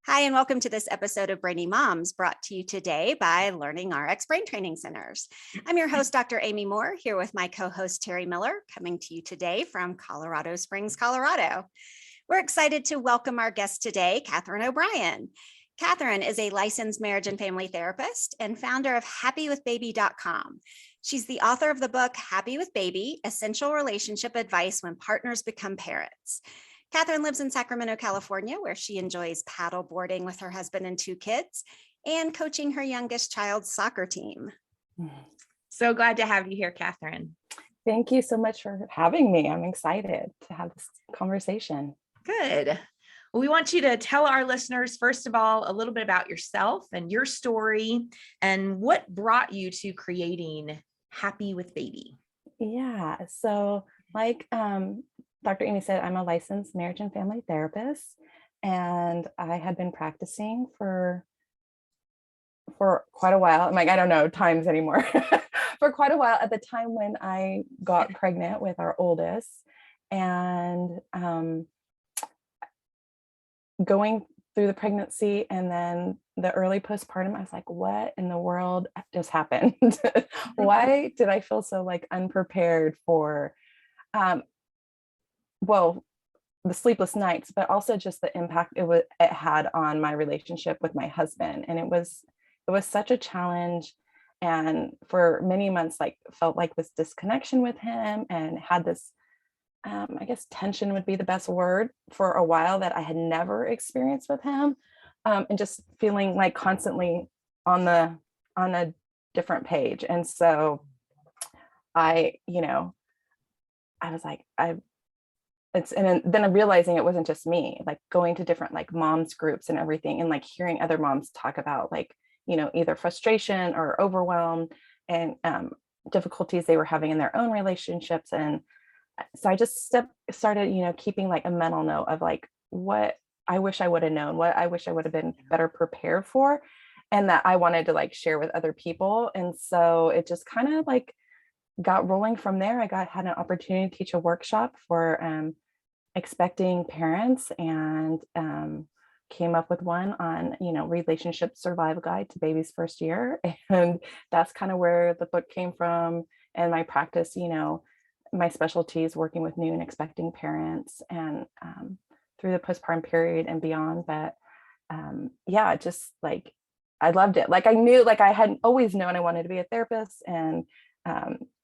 Hi, and welcome to this episode of Brainy Moms, brought to you today by Learning RX Brain Training Centers. I'm your host, Dr. Amy Moore, here with my co-host, Teri Miller, coming to you today from Colorado Springs, Colorado. We're excited to welcome our guest today, Catherine O'Brien. Catherine is a licensed marriage and family therapist and founder of happywithbaby.com. She's the author of the book, Happy with Baby: Essential Relationship Advice When Partners Become Parents. Catherine lives in Sacramento, California, where she enjoys paddle boarding with her husband and 2 kids and coaching her youngest child's soccer team. So glad to have you here, Catherine. Thank you so much for having me. I'm excited to have this conversation. Good. Well, we want you to tell our listeners, first of all, a little bit about yourself and your story and what brought you to creating Happy with Baby. Yeah. So like Dr. Amy said, I'm a licensed marriage and family therapist, and I had been practicing for quite a while. I'm like, I don't know times anymore. For quite a while at the time when I got pregnant with our oldest, and going through the pregnancy and then the early postpartum, I was like, what in the world just happened? Why did I feel so like unprepared for the sleepless nights, but also just the impact it had on my relationship with my husband. And it was such a challenge. And for many months, like felt like this disconnection with him and had this, I guess tension would be the best word, for a while that I had never experienced with him. And just feeling like constantly on a different page. And so I was like, and then I'm realizing it wasn't just me, like going to different like moms groups and everything, and like hearing other moms talk about like, either frustration or overwhelm and difficulties they were having in their own relationships. And so I just started, keeping like a mental note of like what I wish I would have known, what I wish I would have been better prepared for, and that I wanted to like share with other people. And so it just kind of like got rolling from there. I had an opportunity to teach a workshop for expecting parents, and came up with one on, relationship survival guide to baby's first year. And that's kind of where the book came from. And my practice, my specialty is working with new and expecting parents, and through the postpartum period and beyond. But just like, I loved it. Like I knew, like I had always known I wanted to be a therapist, and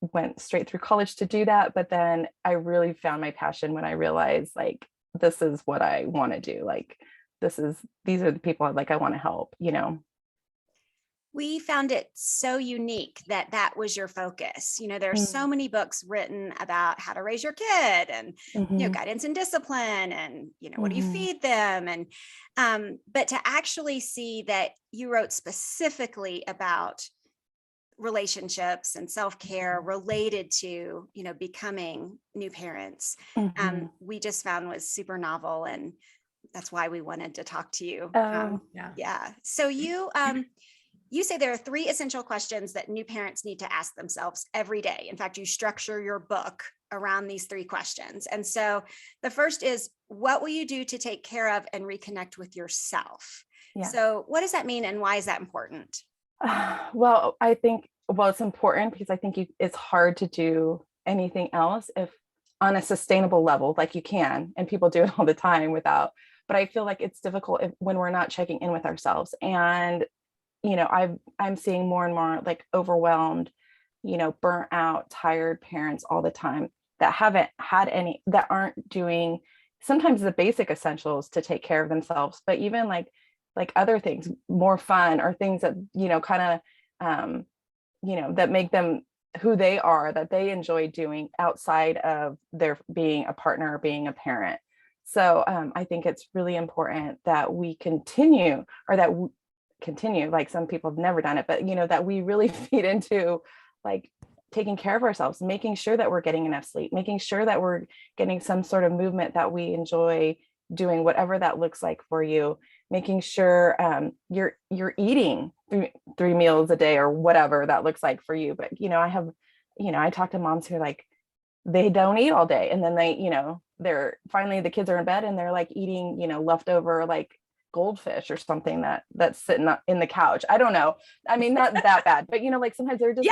went straight through college to do that. But then I really found my passion when I realized like, this is what I want to do. Like, these are the people I want to help, We found it so unique that was your focus. There's so many books written about how to raise your kid and, guidance and discipline and, what do you feed them? And, but to actually see that you wrote specifically about relationships and self-care related to, becoming new parents, we just found was super novel. And that's why we wanted to talk to you. So you say there are 3 essential questions that new parents need to ask themselves every day. In fact, you structure your book around these 3 questions. And so the first is, what will you do to take care of and reconnect with yourself? Yeah. So what does that mean, and why is that important? Well, I think, it's important because I think it's hard to do anything else if on a sustainable level, like you can, and people do it all the time without, but I feel like it's difficult when we're not checking in with ourselves. And, I'm seeing more and more like overwhelmed, burnt out, tired parents all the time that that aren't doing sometimes the basic essentials to take care of themselves, but even like other things, more fun, or things that, kind of, that make them who they are, that they enjoy doing outside of their being a partner or being a parent. So I think it's really important that we continue, like some people have never done it, but, that we really feed into like taking care of ourselves, making sure that we're getting enough sleep, making sure that we're getting some sort of movement that we enjoy doing, whatever that looks like for you, making sure you're eating 3 meals a day or whatever that looks like for you. But, I talk to moms who are like, they don't eat all day. And then they're finally, the kids are in bed and they're like eating, leftover like goldfish or something that's sitting in the couch. I don't know. I mean, not that bad, but like sometimes they're just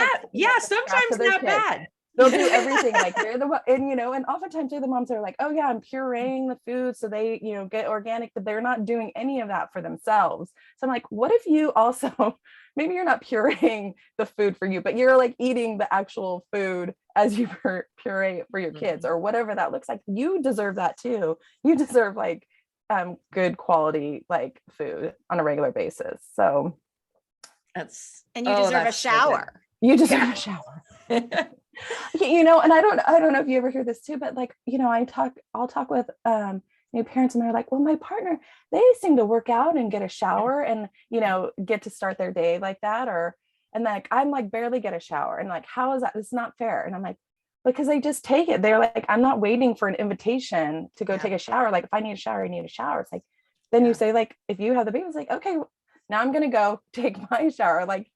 sometimes not bad. They'll do everything. Like they're the, and oftentimes they're the moms that are like, oh yeah, I'm pureeing the food so they, get organic, but they're not doing any of that for themselves. So I'm like, what if you also, maybe you're not pureeing the food for you, but you're like eating the actual food as you puree for your kids or whatever that looks like. You deserve that too. You deserve like good quality like food on a regular basis. So and you deserve a shower. You deserve a shower. And I don't know if you ever hear this too, but like, I'll talk with new parents and they're like, well, my partner, they seem to work out and get a shower and, get to start their day like that. And like, I'm like barely get a shower. And like, how is that? It's not fair. And I'm like, because they just take it. They're like, I'm not waiting for an invitation to go take a shower. Like if I need a shower, I need a shower. It's like, then you say like, if you have the baby, it's like, okay, now I'm going to go take my shower. Like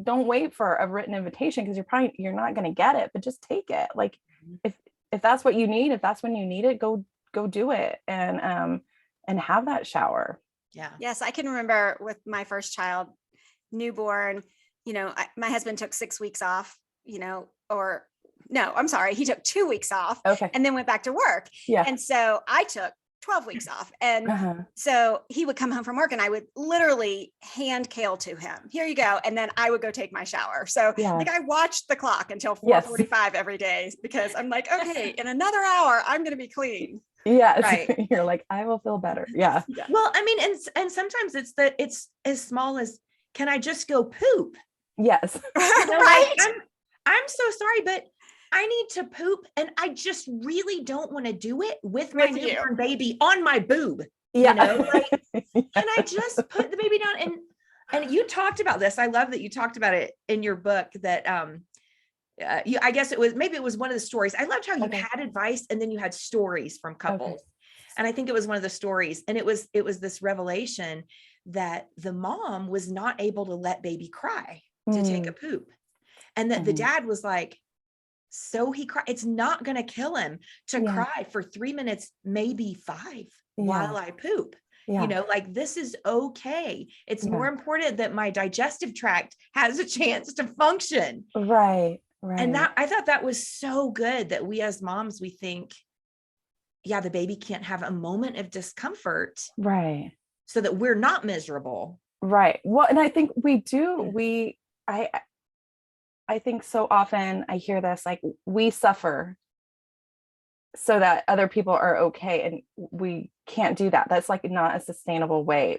don't wait for a written invitation because you're not going to get it, but just take it. Like if that's what you need, if that's when you need it, go do it and have that shower. Yeah. Yes. I can remember with my first child, newborn, my husband took 6 weeks off, or no, I'm sorry. He took 2 weeks off and then went back to work. Yeah. And so I took 12 weeks off. And so he would come home from work and I would literally hand kale to him. Here you go. And then I would go take my shower. So like I watched the clock until 4:45 every day because I'm like, okay, in another hour, I'm going to be clean. Yeah. Right. You're like, I will feel better. Yeah. Well, I mean, and sometimes it's as small as, can I just go poop? Yes. Right. Like, I'm so sorry, but I need to poop and I just really don't want to do it with my newborn baby on my boob. Yeah. Can I just put the baby down? And you talked about this. I love that you talked about it in your book that, I guess it was one of the stories. I loved how you had advice and then you had stories from couples. And I think it was one of the stories. And it was this revelation that the mom was not able to let baby cry to take a poop. And that the dad was like, so he cried. It's not going to kill him to cry for 3 minutes, maybe 5 while I poop. Like this is okay. It's more important that my digestive tract has a chance to function. Right. And I thought that was so good that we as moms, we think, the baby can't have a moment of discomfort. Right. So that we're not miserable. Right. Well, and I think we do, I think so often I hear this, like we suffer so that other people are okay. And we can't do that. That's like not a sustainable way.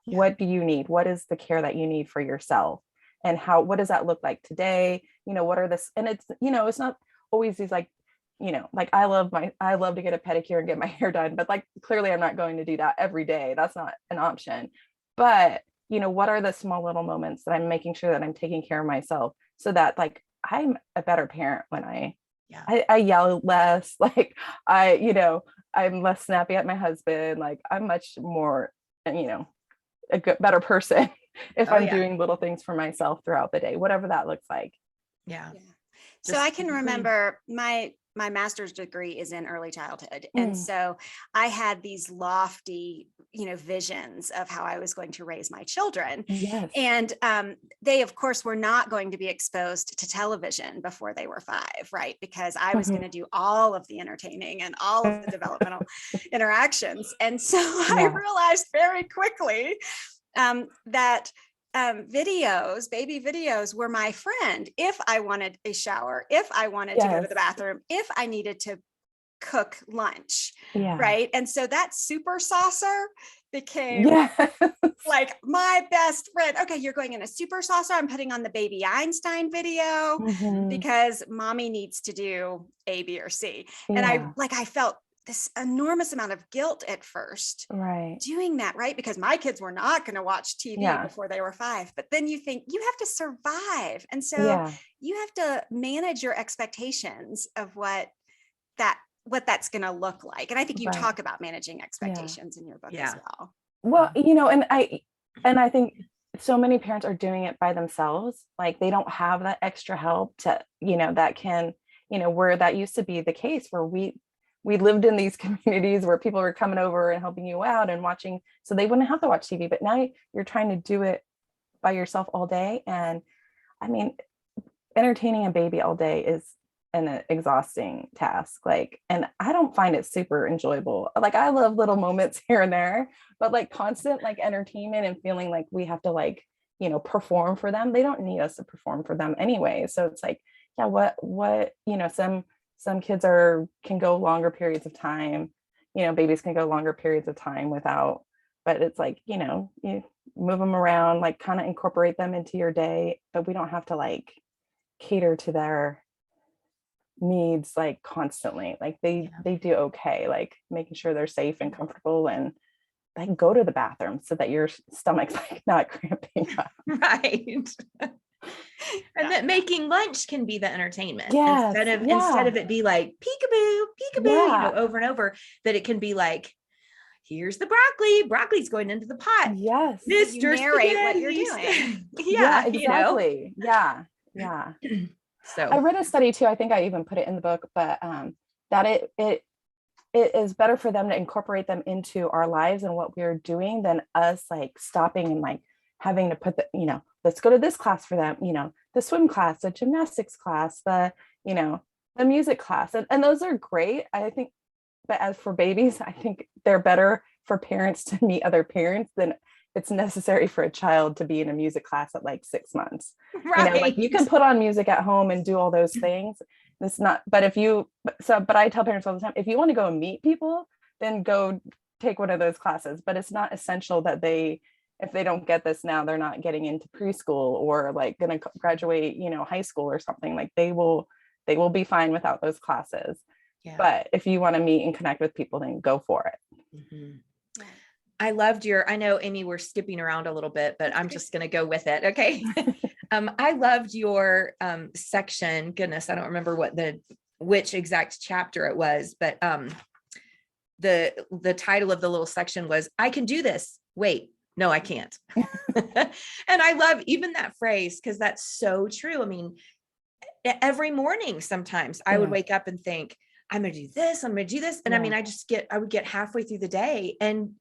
What do you need? What is the care that you need for yourself? And what does that look like today? What are this? And it's, it's not always these like, like I love to get a pedicure and get my hair done, but like, clearly I'm not going to do that every day. That's not an option. But, what are the small little moments that I'm making sure that I'm taking care of myself so that like, I'm a better parent when I yell less, like I'm less snappy at my husband. Like I'm much more, a better person if I'm doing little things for myself throughout the day, whatever that looks like. Yeah. So I can remember my master's degree is in early childhood. And so I had these lofty, visions of how I was going to raise my children. Yes. And they, of course, were not going to be exposed to television before they were 5, right? Because I was going to do all of the entertaining and all of the developmental interactions. And so I realized very quickly that baby videos were my friend. If I wanted a shower, if I wanted to go to the bathroom, if I needed to cook lunch, right? And so that super saucer became like my best friend. Okay, you're going in a super saucer. I'm putting on the baby Einstein video because mommy needs to do A, B, or C. And I felt this enormous amount of guilt at first doing that, right? Because my kids were not going to watch TV before they were 5. But then you think you have to survive. And so you have to manage your expectations of what that's going to look like. And I think you talk about managing expectations in your book as well. Well, and I think so many parents are doing it by themselves. Like they don't have that extra help to, that can, where that used to be the case where we we lived in these communities where people were coming over and helping you out and watching, so they wouldn't have to watch TV. But now you're trying to do it by yourself all day. And I mean, entertaining a baby all day is an exhausting task. Like, and I don't find it super enjoyable. Like, I love little moments here and there, but like constant like entertainment and feeling like we have to like, you know, perform for them. They don't need us to perform for them anyway. So it's like, yeah, what, you know, some kids can go longer periods of time, you know, babies can go longer periods of time without, but it's like, you know, you move them around, like kind of incorporate them into your day, but we don't have to like cater to their needs like constantly. Like they do okay, like making sure they're safe and comfortable, and like go to the bathroom so that your stomach's like not cramping up. Right. And that making lunch can be the entertainment, Yes, instead of it be like peekaboo, peekaboo, you know, over and over, that it can be like, here's the broccoli's going into the pot. Yes. Mr. You narrate what Spaghetti. you're doing. Yeah, You exactly. know? Yeah. So I read a study too, I think I even put it in the book, but that it is better for them to incorporate them into our lives and what we're doing than us like stopping and like having to put the, you know, let's go to this class for them, you know, the swim class, the gymnastics class, the, you know, the music class. And those are great, I think. But as for babies, I think they're better for parents to meet other parents than it's necessary for a child to be in a music class at like 6 months. right. You know, like you can put on music at home and do all those things. It's not, but but I tell parents all the time, if you want to go and meet people, then go take one of those classes. But it's not essential that if they don't get this now, they're not getting into preschool or like going to graduate, you know, high school or something. Like they will be fine without those classes. Yeah. But if you want to meet and connect with people, then go for it. Mm-hmm. I loved I know, Amy, we're skipping around a little bit, but I'm just going to go with it. Okay. I loved your section. Goodness, I don't remember which exact chapter it was, but the title of the little section was, I can do this. Wait, no, I can't. And I love even that phrase, because that's so true. I mean, every morning, sometimes I would wake up and think, I'm going to do this. I'm going to do this. And I mean, I would get halfway through the day and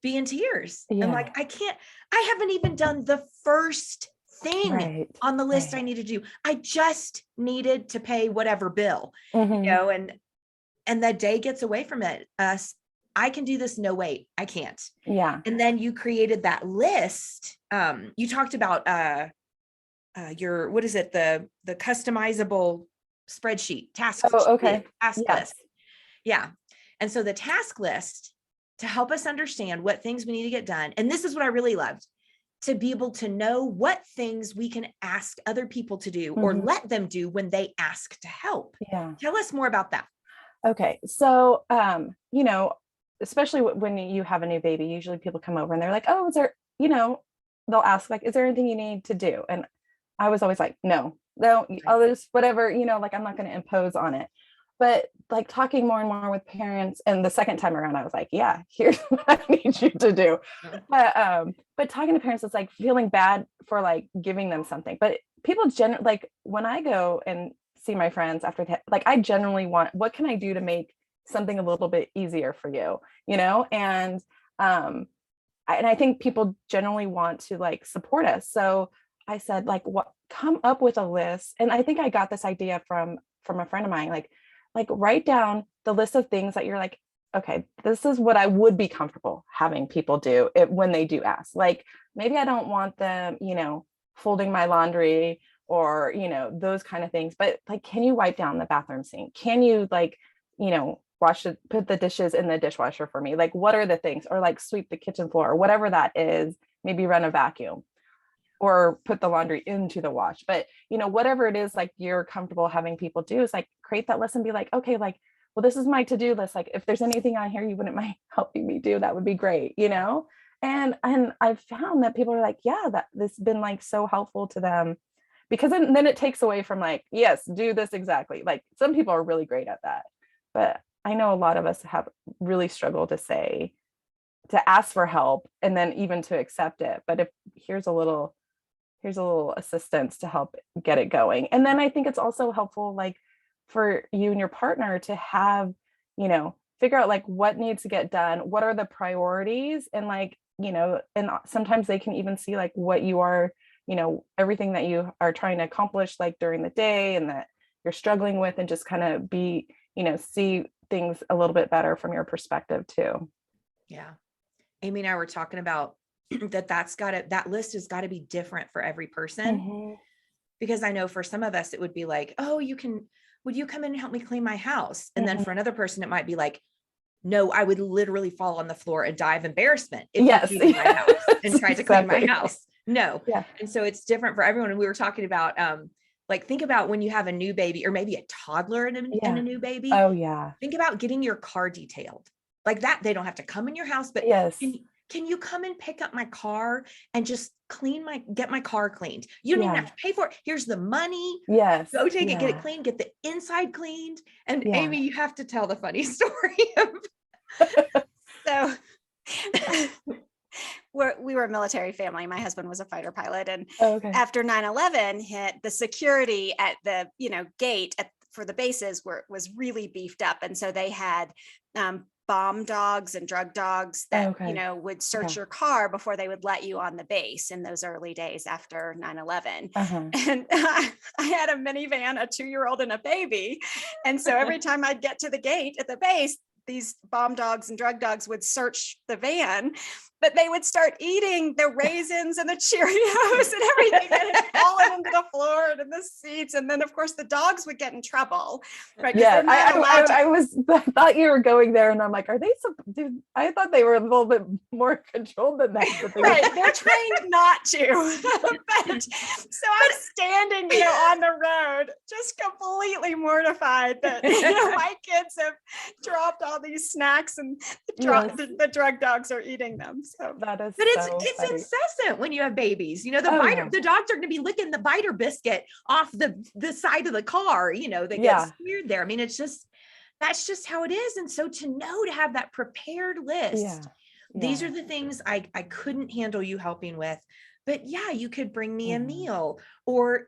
be in tears. And like, I haven't even done the first thing on the list I need to do. I just needed to pay whatever bill, you know, and that day gets away from us. I can do this. No, wait, I can't. Yeah. And then you created that list. You talked about what is it? The customizable spreadsheet task. Task list. Yeah. And so the task list to help us understand what things we need to get done. And this is what I really loved, to be able to know what things we can ask other people to do or let them do when they ask to help. Yeah. Tell us more about that. Okay. So, you know, especially when you have a new baby, usually people come over and they're like, oh, is there, you know, they'll ask like, is there anything you need to do? And I was always like, no, others, whatever, you know, like I'm not going to impose on it. But like talking more and more with parents, and the second time around, I was like, yeah, here's what I need you to do. But talking to parents, it's like feeling bad for like giving them something. But people generally, like when I go and see my friends after that, like I generally want, what can I do to make something a little bit easier for you, you know? And I think people generally want to like support us. So I said, like, come up with a list. And I think I got this idea from a friend of mine, like write down the list of things that you're like, okay, this is what I would be comfortable having people do when they do ask. Like, maybe I don't want them, you know, folding my laundry or, you know, those kind of things, but like, can you wipe down the bathroom sink? Can you like, you know, put the dishes in the dishwasher for me? Like, what are the things? Or like sweep the kitchen floor or whatever that is, maybe run a vacuum or put the laundry into the wash. But, you know, whatever it is, like you're comfortable having people do, is like create that list and be like, okay, like, well, this is my to-do list. Like if there's anything on here you wouldn't mind helping me do, that would be great, you know? And I've found that people are like, yeah, that this has been like so helpful to them, because then it takes away from like, yes, do this exactly. Like some people are really great at that, but I know a lot of us have really struggled to ask for help and then even to accept it. But if here's a little assistance to help get it going. And then I think it's also helpful, like for you and your partner to have, figure out like what needs to get done, what are the priorities, and like, and sometimes they can even see like what you are, everything that you are trying to accomplish like during the day and that you're struggling with, and just kind of be, see things a little bit better from your perspective too. Yeah. Amy and I were talking about that list has got to be different for every person, because I know for some of us, it would be like, oh, would you come in and help me clean my house? And then for another person, it might be like, no, I would literally fall on the floor and die of embarrassment if you cleaned my house and tried to clean my house. No. Yeah. And so it's different for everyone. And we were talking about, like, think about when you have a new baby, or maybe a toddler and a new baby. Oh yeah. Think about getting your car detailed like that. They don't have to come in your house, but yes. Can you come and pick up my car and just get my car cleaned? You don't even have to pay for it. Here's the money. Yes. Go take it, get it cleaned, get the inside cleaned. And Amy, you have to tell the funny story. So we were a military family. My husband was a fighter pilot. And after 9/11 hit, the security at the, gate for the bases was really beefed up. And so they had bomb dogs and drug dogs that, would search your car before they would let you on the base in those early days after 9/11. And I had a minivan, a 2-year-old and a baby. And so every time I'd get to the gate at the base, these bomb dogs and drug dogs would search the van, but they would start eating the raisins and the Cheerios and everything that had fallen into the floor and in the seats. And then of course the dogs would get in trouble. Right? Yeah. I thought you were going there, and I'm like, I thought they were a little bit more controlled than that. Right. They're trained not to. But so I'm standing, on the road, just completely mortified that my kids have dropped all these snacks and the drug dogs are eating them. So that is, but it's incessant when you have babies. The dogs are going to be licking the biter biscuit off the side of the car. They get smeared there. I mean, that's just how it is. And so to have that prepared list, these are the things I couldn't handle you helping with. But you could bring me a meal, or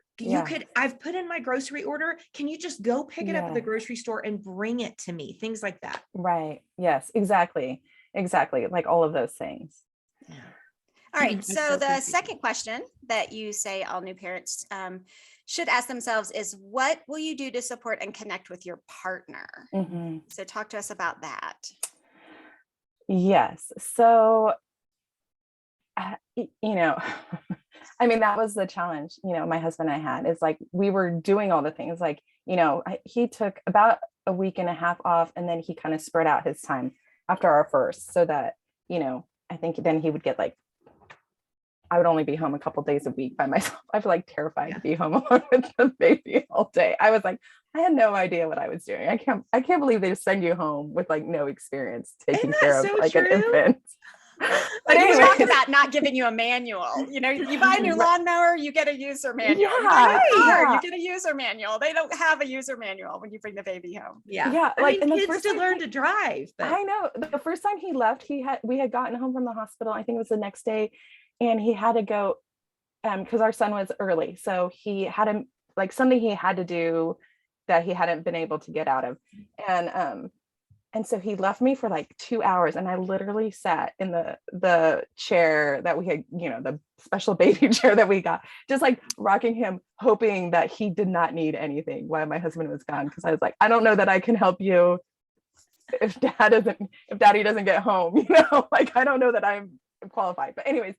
I've put in my grocery order. Can you just go pick it up at the grocery store and bring it to me? Things like that. Right. Yes, exactly. Like all of those things. Yeah. All right. So the second question that you say all new parents should ask themselves is, what will you do to support and connect with your partner? So talk to us about that. Yes. So I mean, that was the challenge, my husband and I had, is like, we were doing all the things like, he took about a week and a half off, and then he kind of spread out his time after our first, so that, I think then he would get like, I would only be home a couple days a week by myself. I feel like terrified to be home alone with the baby all day. I was like, I had no idea what I was doing. I can't believe they just send you home with like no experience taking care of like an infant. But you talk about not giving you a manual. You buy a new lawnmower, you get a user manual. You buy a car, you get a user manual. They don't have a user manual when you bring the baby home. Yeah. Like, and kids to learn to drive. But I know the first time he left, we had gotten home from the hospital. I think it was the next day, and he had to go because our son was early, so he had something he had to do that he hadn't been able to get out of, and so he left me for like 2 hours, and I literally sat in the chair that we had, the special baby chair that we got, just like rocking him, hoping that he did not need anything while my husband was gone. Cause I was like, I don't know that I can help you if daddy doesn't get home, like, I don't know that I'm qualified. But anyways,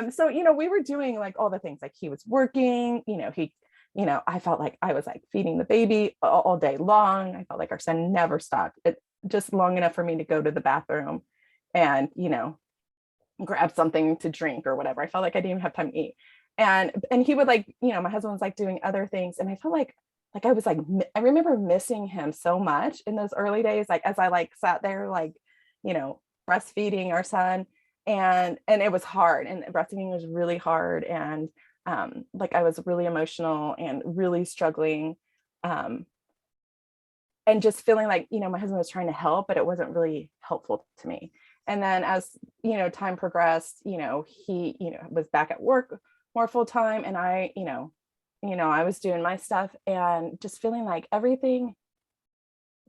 so, we were doing like all the things, like he was working, I felt like I was like feeding the baby all day long. I felt like our son never stopped. Just long enough for me to go to the bathroom and, grab something to drink or whatever. I felt like I didn't even have time to eat. And he would like, my husband was like doing other things. And I felt like I was like, I remember missing him so much in those early days, like as I like sat there, like, breastfeeding our son, and it was hard, and breastfeeding was really hard. And like I was really emotional and really struggling. And just feeling like, my husband was trying to help, but it wasn't really helpful to me. And then as, time progressed, he, was back at work more full time. And I, I was doing my stuff, and just feeling like everything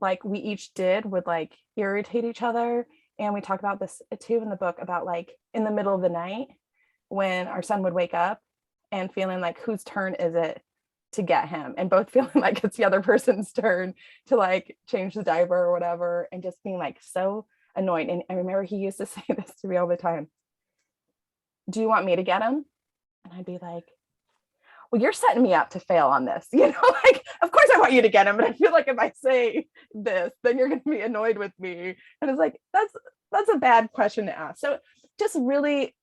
like we each did would like irritate each other. And we talk about this too in the book about like in the middle of the night when our son would wake up and feeling like whose turn is it to get him, and both feeling like it's the other person's turn to like change the diaper or whatever, and just being like so annoyed. And I remember he used to say this to me all the time: do you want me to get him? And I'd be like, well, you're setting me up to fail on this, like, of course I want you to get him, but I feel like if I say this, then you're going to be annoyed with me. And it's like, that's a bad question to ask. So just really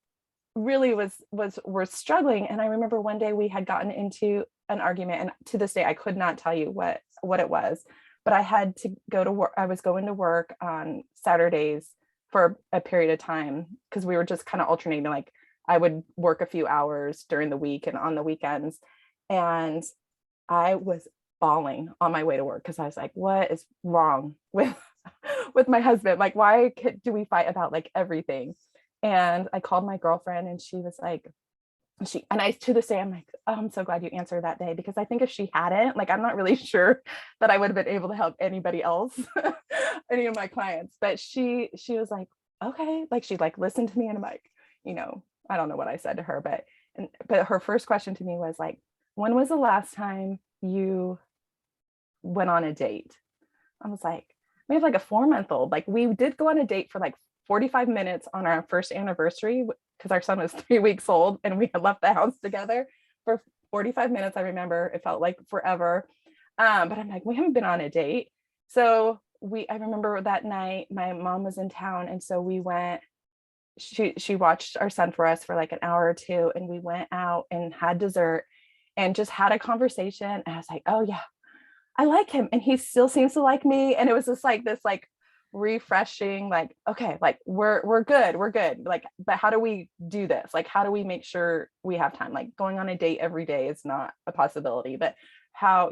we're struggling. And I remember one day we had gotten into an argument, and to this day I could not tell you what it was, but I had to go to work. I was going to work on Saturdays for a period of time because we were just kind of alternating, like I would work a few hours during the week and on the weekends. And I was bawling on my way to work because I was like, what is wrong with my husband? Like, why do we fight about like everything? And I called my girlfriend, and she was like, to this day, I'm like, oh, I'm so glad you answered that day, because I think if she hadn't, like, I'm not really sure that I would have been able to help anybody else, any of my clients. But she was like, okay, like she like listened to me, and I'm like, I don't know what I said to her, but her first question to me was like, when was the last time you went on a date? I was like, we have like a 4-month-old. Like we did go on a date for like 45 minutes on our first anniversary because our son was 3 weeks old, and we had left the house together for 45 minutes. I remember it felt like forever. But I'm like, we haven't been on a date. So I remember that night my mom was in town. And so we went, she watched our son for us for like an hour or two, and we went out and had dessert and just had a conversation. And I was like, oh yeah, I like him, and he still seems to like me. And it was just like this like refreshing, like, okay, like we're good, like, but how do we do this? Like, how do we make sure we have time? Like going on a date every day is not a possibility, but how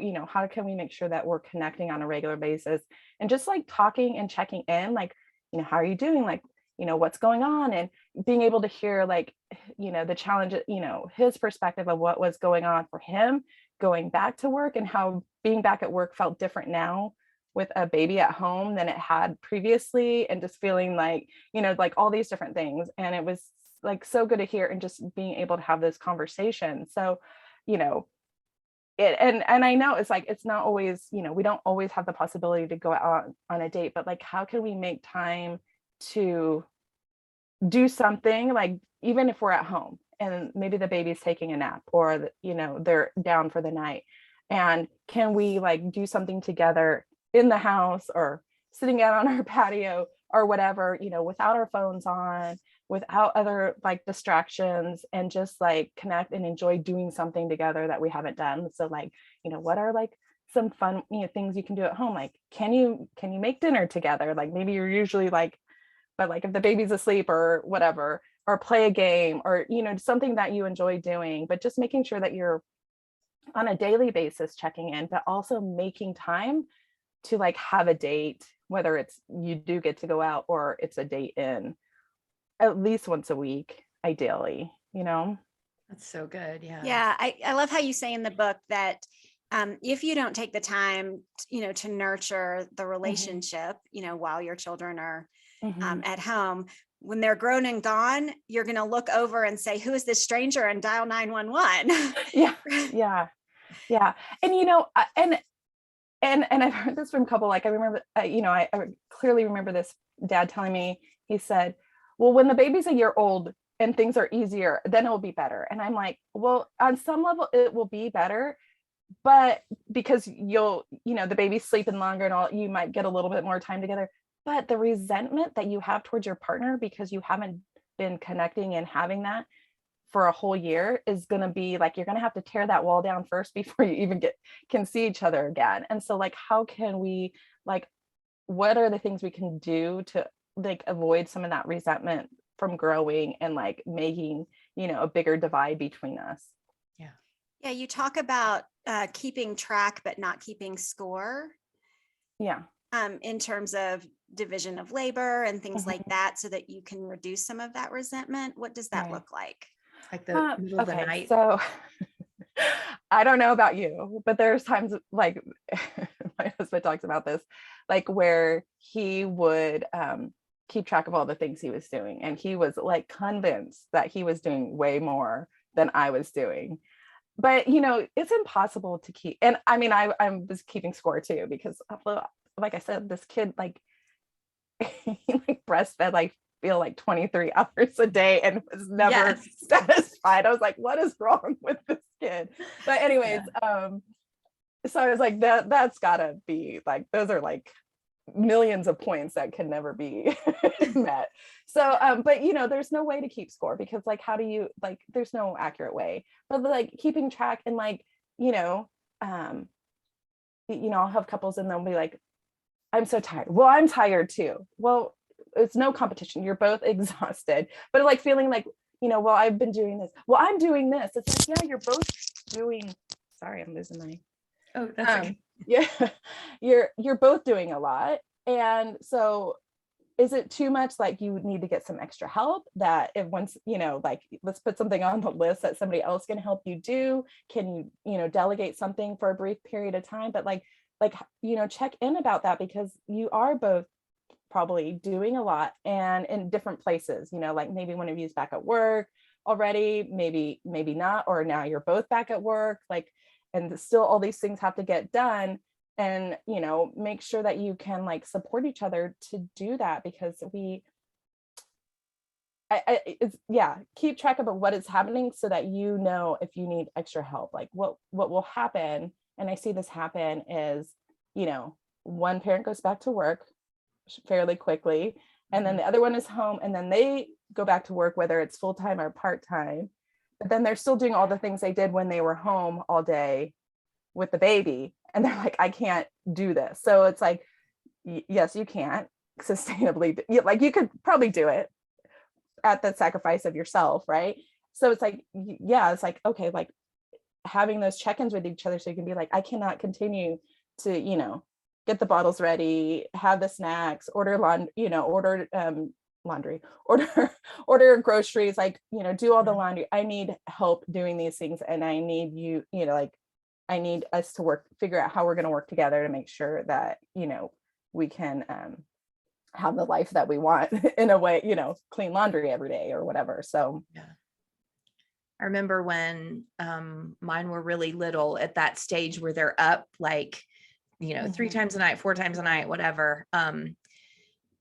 can we make sure that we're connecting on a regular basis and just like talking and checking in, like, how are you doing? Like, what's going on? And being able to hear like, the challenge, his perspective of what was going on for him going back to work, and how being back at work felt different now with a baby at home than it had previously, and just feeling like, like all these different things. And it was like so good to hear, and just being able to have this conversation. So, and I know it's like, it's not always, we don't always have the possibility to go out on a date, but like, how can we make time to do something, like, even if we're at home and maybe the baby's taking a nap, or, they're down for the night, and can we like do something together in the house, or sitting out on our patio or whatever, without our phones on, without other like distractions, and just like connect and enjoy doing something together that we haven't done. So like, what are like some fun, things you can do at home? Like, can you make dinner together? Like maybe you're usually like, but like if the baby's asleep or whatever, or play a game, or, something that you enjoy doing, but just making sure that you're on a daily basis checking in, but also making time to like have a date, whether it's you do get to go out or it's a date in at least once a week, ideally, That's so good. Yeah. Yeah. I love how you say in the book that if you don't take the time, to nurture the relationship, while your children are at home, when they're grown and gone, you're going to look over and say, who is this stranger, and dial 911. Yeah. And I've heard this from a couple, like I remember, I clearly remember this dad telling me, he said, well, when the baby's a year old and things are easier, then it will be better. And I'm like, well, on some level it will be better, but because the baby's sleeping longer and all, you might get a little bit more time together. But the resentment that you have towards your partner because you haven't been connecting and having that for a whole year is going to be like, you're going to have to tear that wall down first before you even can see each other again. And so like, how can we, like, what are the things we can do to like avoid some of that resentment from growing and like making, a bigger divide between us? Yeah. You talk about keeping track, but not keeping score. Yeah. In terms of division of labor and things like that, so that you can reduce some of that resentment. What does that look like? Like the middle of the night. So I don't know about you, but there's times like my husband talks about this, like where he would keep track of all the things he was doing. And he was like convinced that he was doing way more than I was doing. But, you know, it's impossible to keep. And I mean, I was keeping score too, because like I said, this kid, like, he like breastfed, like, feel like 23 hours a day and was never satisfied. I was like, what is wrong with this kid? But anyways, so I was like, that's gotta be like, those are like millions of points that can never be met. So but you know, there's no way to keep score, because like, how do you, like, there's no accurate way, but like keeping track. And like, you know, I'll have couples and they'll be like, I'm so tired. Well, I'm tired too. Well, it's no competition. You're both exhausted, but like feeling like, you know, well, I've been doing this. Well, I'm doing this. It's like, yeah, you're both doing, sorry, I'm losing my, oh, that's okay. Yeah, you're both doing a lot. And so is it too much, like you need to get some extra help, that if once, you know, like, let's put something on the list that somebody else can help you do? Can you, you know, delegate something for a brief period of time? But like, you know, check in about that, because you are both probably doing a lot and in different places, you know, like maybe one of you is back at work already, maybe not, or now you're both back at work, like, and still all these things have to get done. And, you know, make sure that you can like support each other to do that, because keep track of what is happening, so that you know if you need extra help. Like what will happen, and I see this happen, is, you know, one parent goes back to work fairly quickly, and then the other one is home, and then they go back to work, whether it's full-time or part-time, but then they're still doing all the things they did when they were home all day with the baby, and they're like, I can't do this. So it's like, yes, you can't sustainably, like you could probably do it at the sacrifice of yourself, right? So it's like, yeah, it's like, okay, like having those check-ins with each other, so you can be like, I cannot continue to, you know, get the bottles ready, have the snacks, order laundry, order groceries, like, you know, do all the laundry. I need help doing these things, and I need you, you know, like, I need us to figure out how we're going to work together to make sure that, you know, we can have the life that we want in a way, you know, clean laundry every day or whatever. So yeah. I remember when mine were really little, at that stage where they're up, like, you know, 3 times a night, 4 times a night, whatever.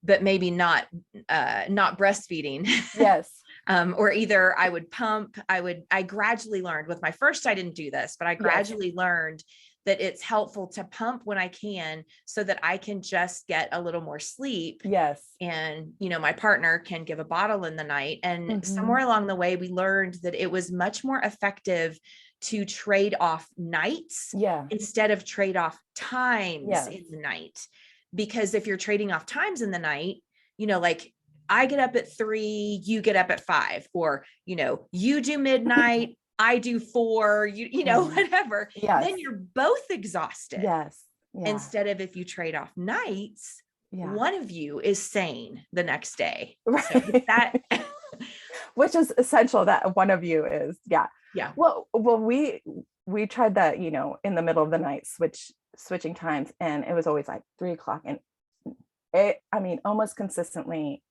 But maybe not breastfeeding. Yes. Or either I would pump, I gradually learned with my first, I didn't do this, but I gradually learned that it's helpful to pump when I can, so that I can just get a little more sleep. Yes. And, you know, my partner can give a bottle in the night. And somewhere along the way, we learned that it was much more effective to trade off nights instead of trade off times in the night. Because if you're trading off times in the night, you know, like I get up at 3, you get up at 5, or, you know, you do midnight, I do 4, you know, whatever. Then you're both exhausted. Yes. Instead of, if you trade off nights, one of you is sane the next day. Right. So that which is essential, that one of you is. Well, we tried that, you know, in the middle of the night, switching times, and it was always like 3 o'clock, and I mean, almost consistently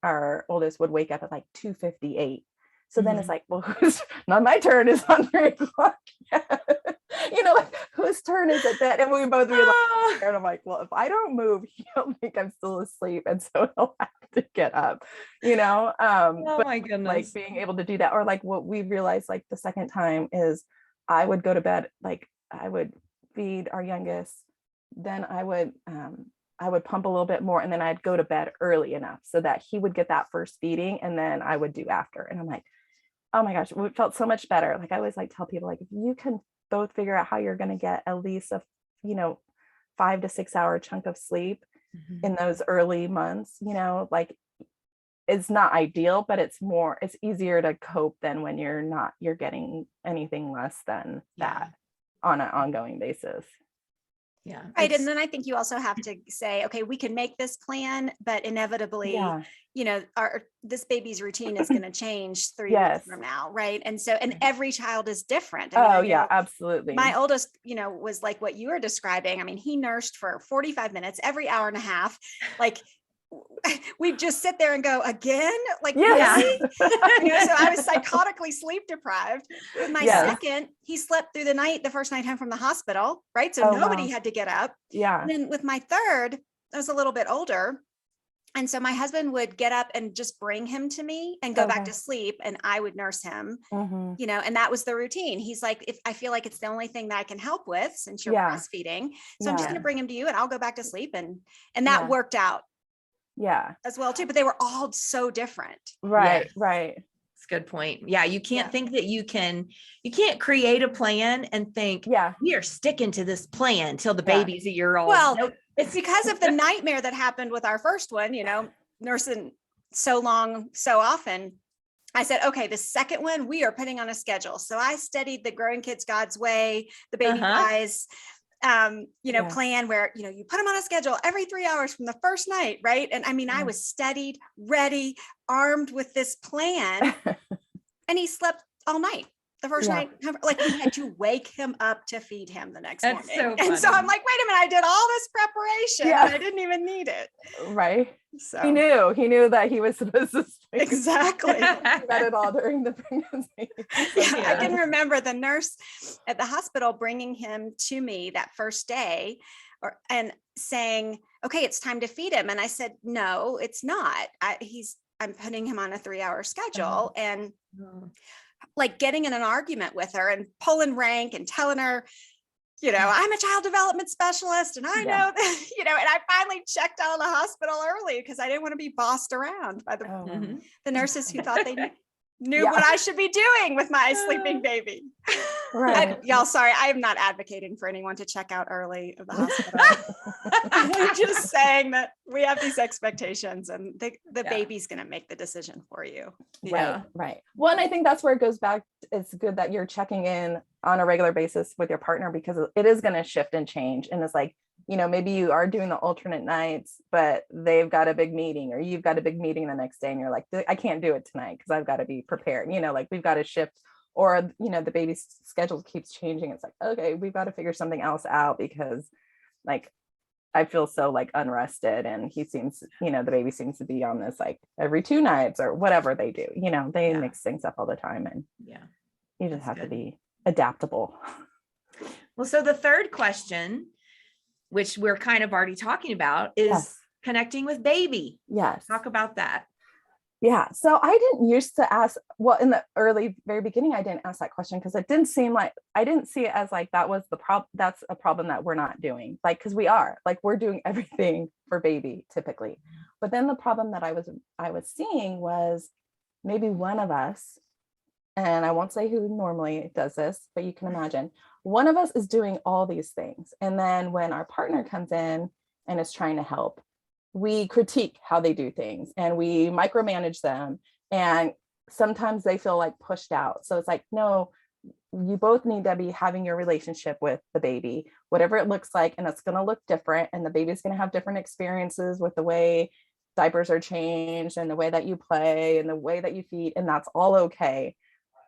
our oldest would wake up at like 2:58. So then it's like, well, not my turn is on 3 o'clock yet. You know, like, whose turn is it then? And we both realized, and I'm like, well, if I don't move, he'll think I'm still asleep, and so he'll have to get up, you know. Oh my goodness. Like being able to do that, or like what we realized, like the second time, is I would go to bed, like I would feed our youngest, then I would pump a little bit more, and then I'd go to bed early enough so that he would get that first feeding, and then I would do after. And I'm like, oh my gosh, it felt so much better. Like I always like tell people, like, if you can both figure out how you're going to get at least a, you know, 5 to 6 hour chunk of sleep in those early months, you know, like, it's not ideal, but it's easier to cope than when you're getting anything less than that on an ongoing basis. Yeah. Right. And then I think you also have to say, okay, we can make this plan, but inevitably, this baby's routine is going to change 3 weeks from now. Right. And so, and every child is different. I mean, absolutely. My oldest, was like what you were describing. I mean, he nursed for 45 minutes every hour and a half. Like, we'd just sit there and go again, like, really? So I was psychotically sleep deprived. With my second, he slept through the night, the first night home from the hospital, right? So nobody had to get up. And then with my third, I was a little bit older. And so my husband would get up and just bring him to me and go back to sleep, and I would nurse him, and that was the routine. He's like, if I feel like it's the only thing that I can help with since you're breastfeeding. So I'm just going to bring him to you and I'll go back to sleep. And that worked out as well too, but they were all so different. Right. It's a good point. Yeah. You can't think that you can't create a plan and think, we are sticking to this plan till the baby's a year old. Well, it's because of the nightmare that happened with our first one, nursing so long, so often. I said, okay, the second one, we are putting on a schedule. So I studied the Growing Kids God's Way, the Baby Wise, plan where, you put them on a schedule every 3 hours from the first night. Right. And I mean, I was studied, ready, armed with this plan, and he slept all night. The first night, like we had to wake him up to feed him the next morning. And so I'm like, wait a minute, I did all this preparation and I didn't even need it. Right. So he knew that he was supposed to sleep. Exactly. He read it all during the pregnancy. I can remember the nurse at the hospital bringing him to me that first day and saying, okay, it's time to feed him. And I said, no, it's not. I'm putting him on a 3-hour schedule. And like getting in an argument with her and pulling rank and telling her, I'm a child development specialist and I know that, and I finally checked out of the hospital early because I didn't want to be bossed around by the nurses who thought they knew what I should be doing with my sleeping baby. Right. Y'all, sorry, I am not advocating for anyone to check out early of the hospital. I'm just saying that we have these expectations and the baby's going to make the decision for you. Right. Well, and I think that's where it goes back. It's good that you're checking in on a regular basis with your partner, because it is going to shift and change. And it's like, maybe you are doing the alternate nights, but they've got a big meeting or you've got a big meeting the next day and you're like, I can't do it tonight because I've got to be prepared, like we've got to shift, or, the baby's schedule keeps changing. It's like, okay, we've got to figure something else out because like, I feel so like unrested, and he seems, the baby seems to be on this like every 2 nights or whatever they do, they mix things up all the time, and you just have to be adaptable. Well, so the third question, which we're kind of already talking about, is connecting with baby. Yes. Talk about that. Yeah. So I didn't used to ask, well, in the very beginning, I didn't ask that question because it didn't seem like, I didn't see it as like, that was the problem. That's a problem that we're not doing. Like, cause we're doing everything for baby typically. But then the problem that I was seeing was maybe one of us, and I won't say who normally does this, but you can imagine one of us is doing all these things. And then when our partner comes in and is trying to help, we critique how they do things and we micromanage them. And sometimes they feel like pushed out. So it's like, no, you both need to be having your relationship with the baby, whatever it looks like. And it's going to look different. And the baby's going to have different experiences with the way diapers are changed and the way that you play and the way that you feed. And that's all okay.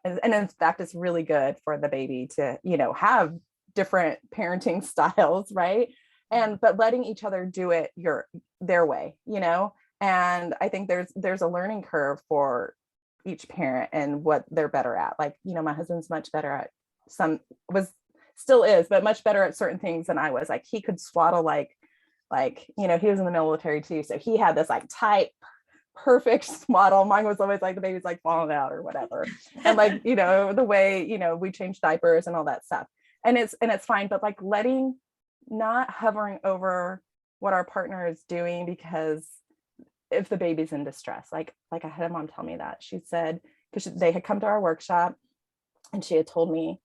And in fact, it's really good for the baby to, have different parenting styles, right? But letting each other do it their way, and I think there's a learning curve for each parent and what they're better at. Like, my husband's much better at still is, but much better at certain things than I was. Like he could swaddle like, he was in the military too. So he had this like tight, perfect swaddle. Mine was always like the baby's like falling out or whatever. And like, the way, we change diapers and all that stuff. And it's fine, but like not hovering over what our partner is doing, because if the baby's in distress, like I had a mom tell me that. She said, because they had come to our workshop and she had told me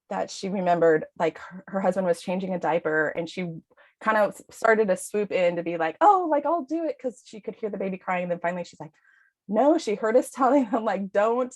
that she remembered like her husband was changing a diaper and she kind of started to swoop in to be like, oh, like I'll do it, because she could hear the baby crying. And then finally she's like, no, she heard us telling him like, don't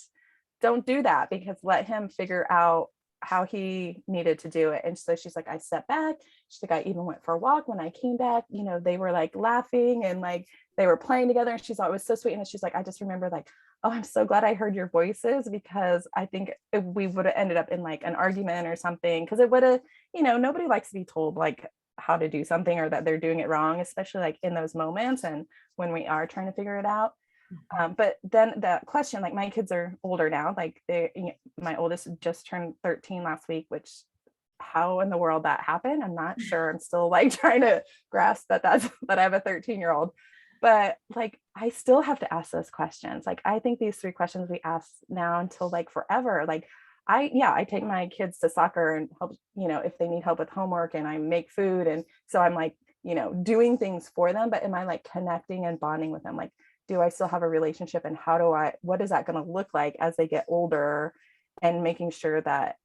do that, because let him figure out how he needed to do it. And so she's like, I stepped back. She's like, I even went for a walk. When I came back, you know, they were like laughing and like they were playing together. And she thought it was so sweet. And she's like, I just remember like, oh, I'm so glad I heard your voices, because I think we would have ended up in like an argument or something. Because it would have, you know, nobody likes to be told like how to do something or that they're doing it wrong, especially like in those moments and when we are trying to figure it out. But then the question, like my kids are older now, like my oldest just turned 13 last week, which how in the world that happened, I'm not sure. I'm still like trying to grasp that I have a 13-year-old. But like I still have to ask those questions. Like I think these 3 questions we ask now until like forever. Like I take my kids to soccer and help, you know, if they need help with homework, and I make food. And so I'm like, you know, doing things for them, but am I like connecting and bonding with them? Like, do I still have a relationship, and what is that going to look like as they get older, and making sure that,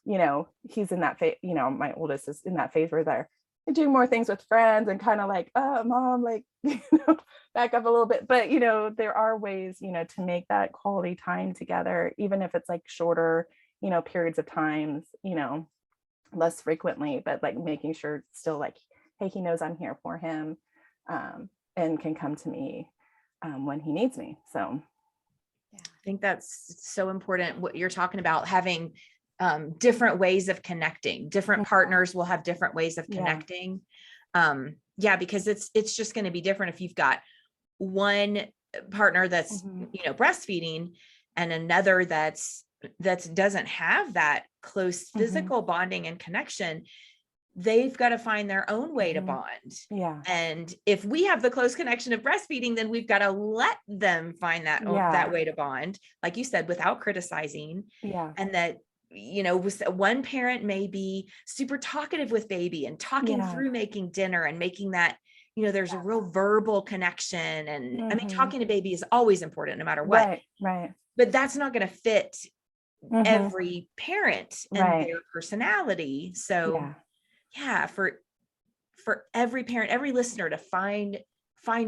you know, he's in that phase, you know, my oldest is in that phase where they're doing more things with friends and kind of like, oh, mom, like, you know, back up a little bit. But, you know, there are ways, you know, to make that quality time together, even if it's like shorter, you know, periods of times, you know, less frequently, but like making sure still like, hey, he knows I'm here for him, and can come to me when he needs me. So yeah, I think that's so important what you're talking about, having different ways of connecting. Different partners will have different ways of connecting. Yeah, because it's just going to be different if you've got one partner that's, you know, breastfeeding, and another that doesn't have that close physical bonding and connection. They've got to find their own way to bond. Yeah. And if we have the close connection of breastfeeding, then we've got to let them find that way to bond, like you said, without criticizing. Yeah. And that, you know, one parent may be super talkative with baby and talking through making dinner and making that, you know, there's a real verbal connection. And I mean, talking to baby is always important no matter what. Right. But that's not going to fit every parent and their personality. So yeah, for every parent, every listener to find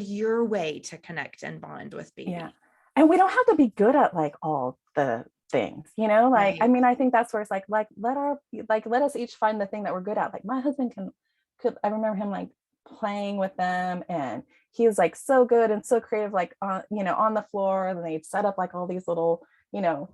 your way to connect and bond with baby. Yeah. And we don't have to be good at like all the things, you know, like, I mean, I think that's where it's like, let us each find the thing that we're good at. Like my husband I remember him like playing with them, and he was like so good and so creative, like, you know, on the floor, and they'd set up like all these little, you know,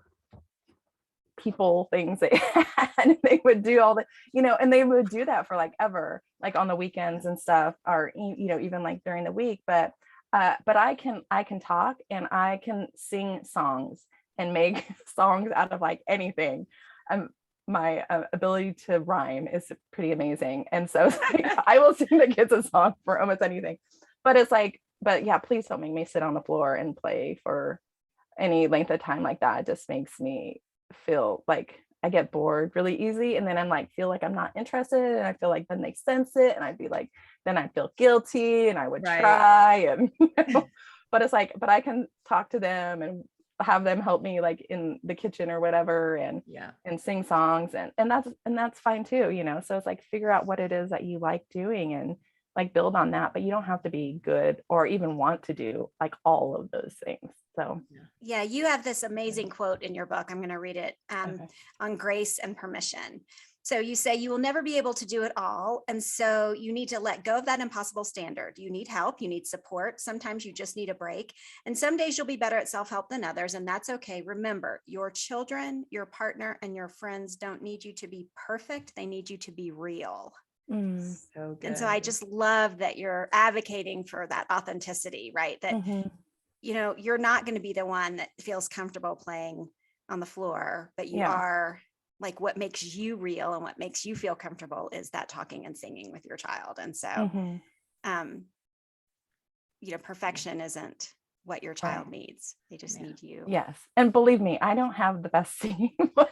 people things they had, and they would do all the, you know, and they would do that for like ever, like on the weekends and stuff, or, you know, even like during the week. But I can talk, and I can sing songs and make songs out of like anything. My ability to rhyme is pretty amazing. And so it's like, I will sing the kids a song for almost anything. But it's like, but yeah, please don't make me sit on the floor and play for any length of time like that. It just makes me feel like I get bored really easy. And then I'm like, feel like I'm not interested. And I feel like then they sense it. And I'd be like, then I feel guilty, and I would try. And, you know, but it's like, but I can talk to them and have them help me like in the kitchen or whatever, and sing songs, and that's fine too, you know. So it's like, figure out what it is that you like doing and like build on that. But you don't have to be good or even want to do like all of those things. So yeah, you have this amazing quote in your book. I'm going to read it on grace and permission. So you say you will never be able to do it all. And so you need to let go of that impossible standard. You need help, you need support. Sometimes you just need a break. And some days you'll be better at self-help than others. And that's okay. Remember, your children, your partner, and your friends don't need you to be perfect. They need you to be real. So good. And so I just love that you're advocating for that authenticity, right? That, you know, you're not going to be the one that feels comfortable playing on the floor, but you are. Like, what makes you real and what makes you feel comfortable is that talking and singing with your child. And so, you know, perfection isn't what your child needs. They just need you. Yes. And believe me, I don't have the best singing voice.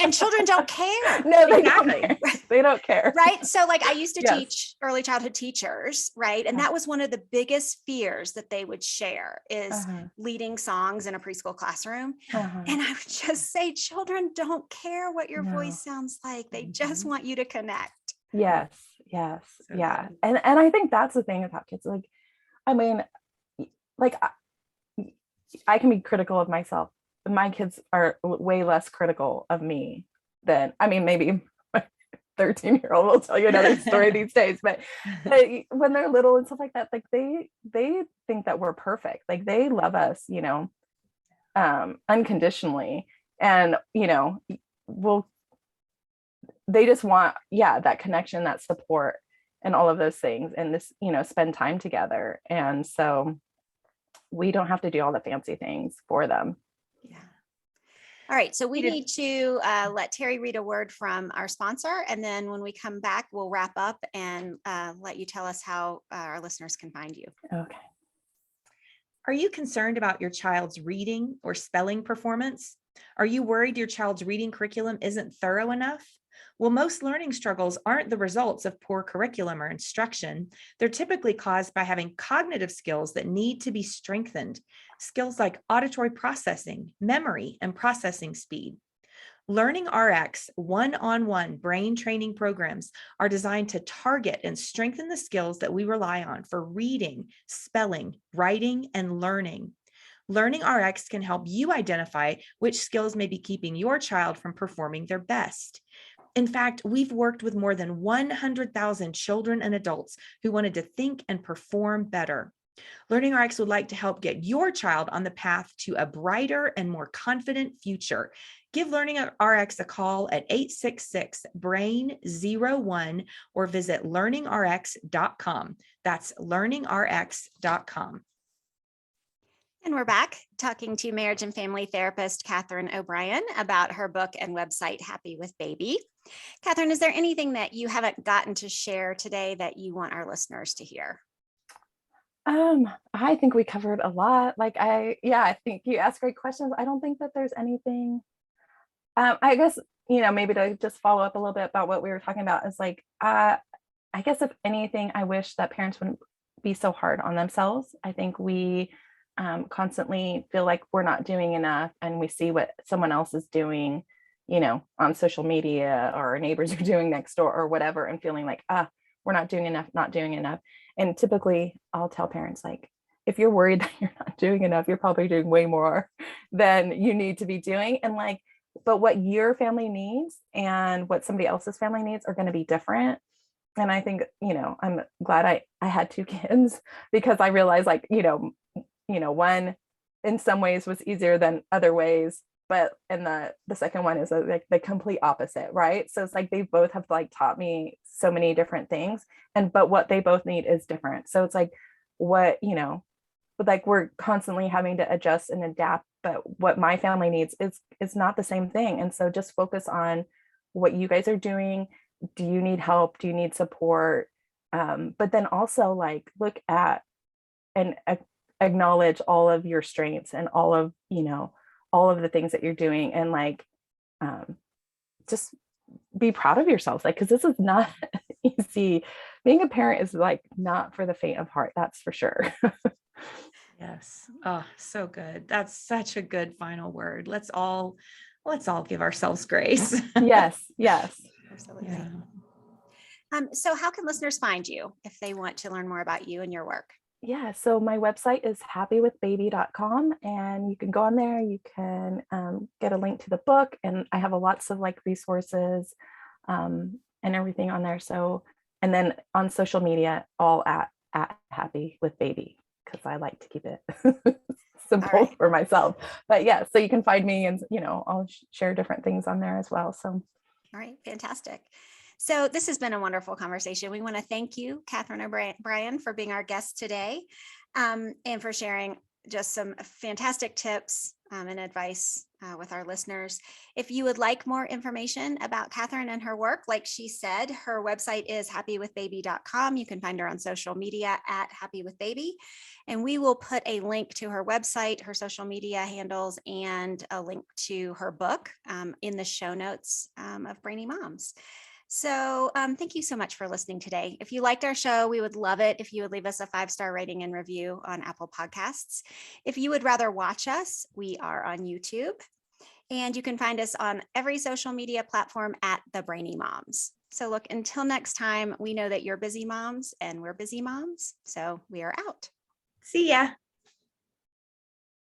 And children don't care. No, they don't care. They don't care. Right. So like I used to teach early childhood teachers, right? And that was one of the biggest fears that they would share is leading songs in a preschool classroom. And I would just say, children don't care what your voice sounds like. They just want you to connect. Yes. So yeah. And I think that's the thing about kids. Like, I mean, like I can be critical of myself. My kids are way less critical of me then, I mean, maybe my 13-year-old will tell you another story these days, but when they're little and stuff like that, like they think that we're perfect. Like they love us, unconditionally. And, they just want, that connection, that support, and all of those things, and this, spend time together. And so we don't have to do all the fancy things for them. Yeah. All right. So we need to let Teri read a word from our sponsor. And then when we come back, we'll wrap up and let you tell us how our listeners can find you. Okay. Are you concerned about your child's reading or spelling performance? Are you worried your child's reading curriculum isn't thorough enough? Well, most learning struggles aren't the results of poor curriculum or instruction. They're typically caused by having cognitive skills that need to be strengthened, skills like auditory processing, memory, and processing speed. Learning RX one-on-one brain training programs are designed to target and strengthen the skills that we rely on for reading, spelling, writing, and learning. Learning RX can help you identify which skills may be keeping your child from performing their best. In fact, we've worked with more than 100,000 children and adults who wanted to think and perform better. Learning RX would like to help get your child on the path to a brighter and more confident future. Give Learning RX a call at 866-BRAIN-01 or visit learningrx.com. That's learningrx.com. And we're back talking to marriage and family therapist Catherine O'Brien about her book and website, Happy with Baby. Catherine, is there anything that you haven't gotten to share today that you want our listeners to hear? I think we covered a lot. I think you asked great questions. I don't think that there's anything. I guess, maybe to just follow up a little bit about what we were talking about is I guess if anything, I wish that parents wouldn't be so hard on themselves. I think we constantly feel like we're not doing enough, and we see what someone else is doing, on social media, or our neighbors are doing next door or whatever, and feeling like, we're not doing enough. And typically I'll tell parents, if you're worried that you're not doing enough, you're probably doing way more than you need to be doing. And but what your family needs and what somebody else's family needs are going to be different. And I think, I'm glad I had 2 kids, because I realized one in some ways was easier than other ways, but and the second one is the complete opposite, right? So it's they both have taught me so many different things, but what they both need is different. So it's what we're constantly having to adjust and adapt, but what my family needs is not the same thing. And so just focus on what you guys are doing. Do you need help? Do you need support? But then also look at and acknowledge all of your strengths and all of the things that you're doing, and just be proud of yourselves, because this is not easy. Being a parent is not for the faint of heart, that's for sure. Yes. Oh, so good. That's such a good final word. Let's all give ourselves grace. Yes. Absolutely. Yeah. So how can listeners find you if they want to learn more about you and your work? Yeah, so my website is happywithbaby.com, and you can go on there. You can get a link to the book, and I have lots of resources and everything on there. So, and then on social media, all at Happy with Baby, because I like to keep it simple for myself. But yeah, so you can find me, and I'll share different things on there as well. So, all right, fantastic. So this has been a wonderful conversation. We want to thank you, Catherine O'Brien, for being our guest today, and for sharing just some fantastic tips and advice with our listeners. If you would like more information about Catherine and her work, like she said, her website is happywithbaby.com. You can find her on social media at happywithbaby. And we will put a link to her website, her social media handles, and a link to her book in the show notes of Brainy Moms. So thank you so much for listening today. If you liked our show, we would love it if you would leave us a 5-star rating and review on Apple Podcasts. If you would rather watch us, we are on YouTube, and you can find us on every social media platform at The Brainy Moms. So look, until next time, we know that you're busy moms and we're busy moms, so we are out. See ya.